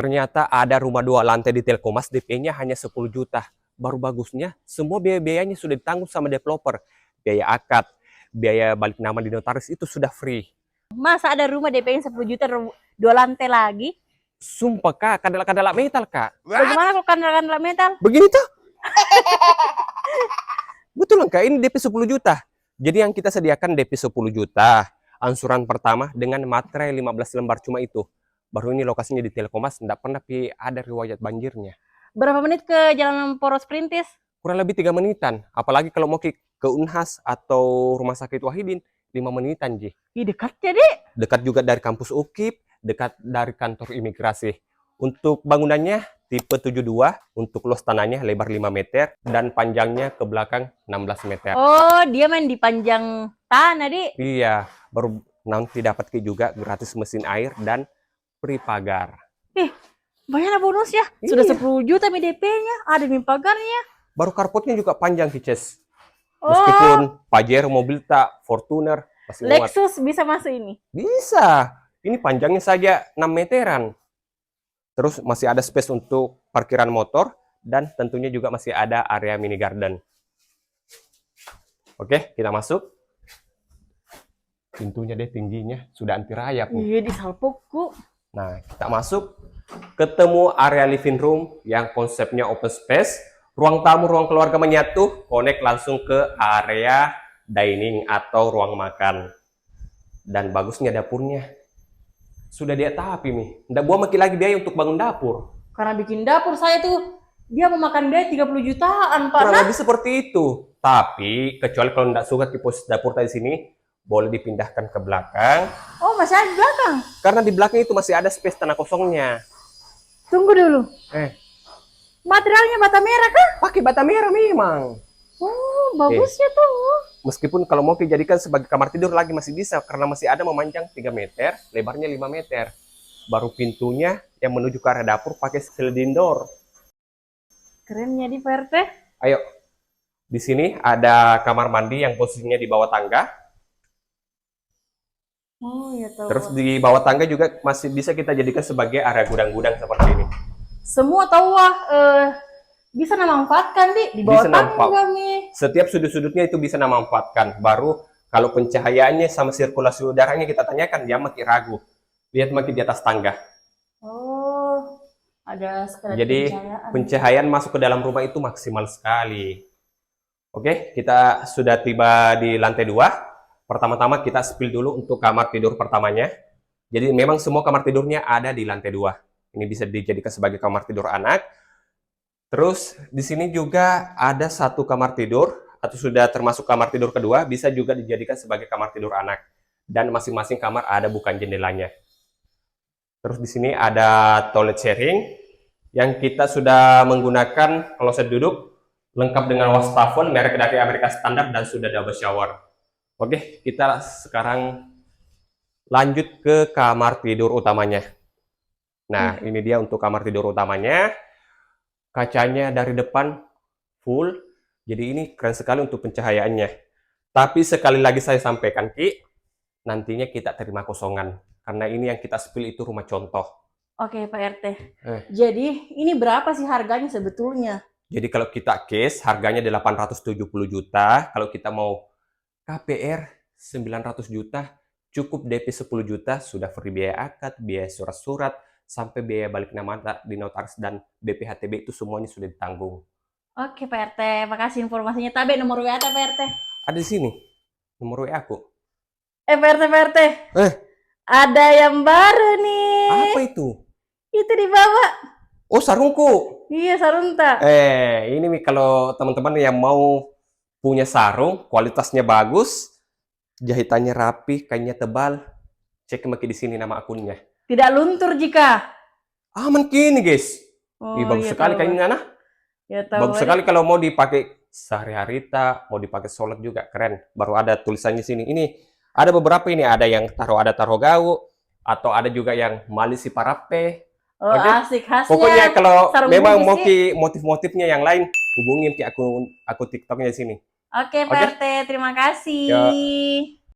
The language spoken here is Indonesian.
Ternyata ada rumah 2 lantai di Telkommas, DP-nya hanya 10 juta. Baru bagusnya, semua biaya-biayanya sudah ditanggung sama developer. Biaya akad, biaya balik nama di notaris itu sudah free. Masa ada rumah DP-nya 10 juta, 2 lantai lagi? Sumpah kak, kadal-kadal metal kak. Bagaimana kalau kandang metal? Begini tuh. Betul kak, ini DP 10 juta. Jadi yang kita sediakan DP 10 juta, angsuran pertama dengan materai 15 lembar cuma itu. Baru ini lokasinya di Telkommas, tidak pernah ada riwayat banjirnya. Berapa menit ke Jalan Poros Perintis? Kurang lebih 3 menitan. Apalagi kalau mau ke Unhas atau Rumah Sakit Wahidin, 5 menitan, Ji. Ih, dekat jadi. Dekat juga dari kampus UKIP, dekat dari kantor imigrasi. Untuk bangunannya tipe 72, untuk luas tanahnya lebar 5 meter, dan panjangnya ke belakang 16 meter. Oh, dia main di panjang tanah, Di. Iya, baru nanti dapat juga gratis mesin air dan free pagar. Banyak bonus ya. Sudah 10 juta DP-nya, ada nih pagarnya. Baru carportnya juga panjang, Kices. Oh, Meskipun Pajero, mobil tak, Fortuner, masih muat. Lexus bisa masuk ini? Bisa. Ini panjangnya saja 6 meteran. Terus masih ada space untuk parkiran motor, dan tentunya juga masih ada area mini garden. Oke, kita masuk. Pintunya deh tingginya, sudah anti rayap. Iya, di salpokku. Nah, kita masuk, ketemu area living room yang konsepnya open space, ruang tamu, ruang keluarga menyatu, connect langsung ke area dining atau ruang makan. Dan bagusnya dapurnya sudah di tapi nih, nggak buang lagi biaya untuk bangun dapur. Karena bikin dapur saya tuh, dia memakan biaya 30 jutaan, Pak. Kurang lebih seperti itu. Tapi, kecuali kalau nggak suka di posisi dapur tadi sini, boleh dipindahkan ke belakang. Oh, masih ada di belakang? Karena di belakang itu masih ada space tanah kosongnya. Tunggu dulu. Materialnya bata merah kah? Pakai bata merah memang. Oh, bagus ya tuh. Meskipun kalau mau dijadikan sebagai kamar tidur lagi masih bisa, karena masih ada memanjang 3 meter, lebarnya 5 meter. Baru pintunya yang menuju ke arah dapur pakai sliding door. Kerennya di Pak RT. Ayo, di sini ada kamar mandi yang posisinya di bawah tangga. Oh ya tahu. Terus di bawah tangga juga masih bisa kita jadikan sebagai area gudang-gudang seperti ini. Semua tahu bisa memanfaatkan di bawah tangga nih. Setiap sudut-sudutnya itu bisa memanfaatkan. Baru kalau pencahayaannya sama sirkulasi udaranya kita tanyakan, dia makin ragu. Lihat makin di atas tangga. Oh, ada sekali. Jadi pencahayaan masuk ke dalam rumah itu maksimal sekali. Oke, kita sudah tiba di lantai 2. Pertama-tama kita spill dulu untuk kamar tidur pertamanya. Jadi memang semua kamar tidurnya ada di lantai 2. Ini bisa dijadikan sebagai kamar tidur anak. Terus di sini juga ada satu kamar tidur, atau sudah termasuk kamar tidur kedua, bisa juga dijadikan sebagai kamar tidur anak. Dan masing-masing kamar ada bukan jendelanya. Terus di sini ada toilet sharing, yang kita sudah menggunakan kloset duduk, lengkap dengan wastafel, merek dari Amerika Standar, dan sudah double shower. Oke, kita sekarang lanjut ke kamar tidur utamanya. Nah, ini dia untuk kamar tidur utamanya. Kacanya dari depan full, jadi ini keren sekali untuk pencahayaannya. Tapi sekali lagi saya sampaikan, Ki, nantinya kita terima kosongan. Karena ini yang kita spill itu rumah contoh. Oke, Pak RT. Jadi, ini berapa sih harganya sebetulnya? Jadi kalau kita case, harganya 870 juta. Kalau kita mau KPR 900 juta, cukup DP 10 juta, sudah free biaya akad, biaya surat-surat, sampai biaya balik nama di notaris dan BPHTB itu semuanya sudah ditanggung. Oke Pak RT, makasih informasinya. Tabe nomor WA Pak RT. Ada di sini, nomor WA aku. Pak RT. Ada yang baru nih. Apa itu? Itu di bawah. Oh, sarungku. Iya, sarung tak. Ini nih kalau teman-teman yang mau punya sarung, kualitasnya bagus, jahitannya rapi, kainnya tebal, cek di sini nama akunnya. Tidak luntur jika. Aman kini, guys. Bagus iya, sekali kainnya, nah. Ya, tahu. Bagus sekali kalau mau dipakai sehari-hari, mau dipakai sholat juga keren. Baru ada tulisannya sini. Ini ada beberapa ini, ada yang ada taruh gaul, atau ada juga yang malisi parape. Oh, asik khasnya. Pokoknya kalau memang mau motif-motifnya yang lain, hubungin ke akun TikToknya di sini. Oke, Pak RT, terima kasih.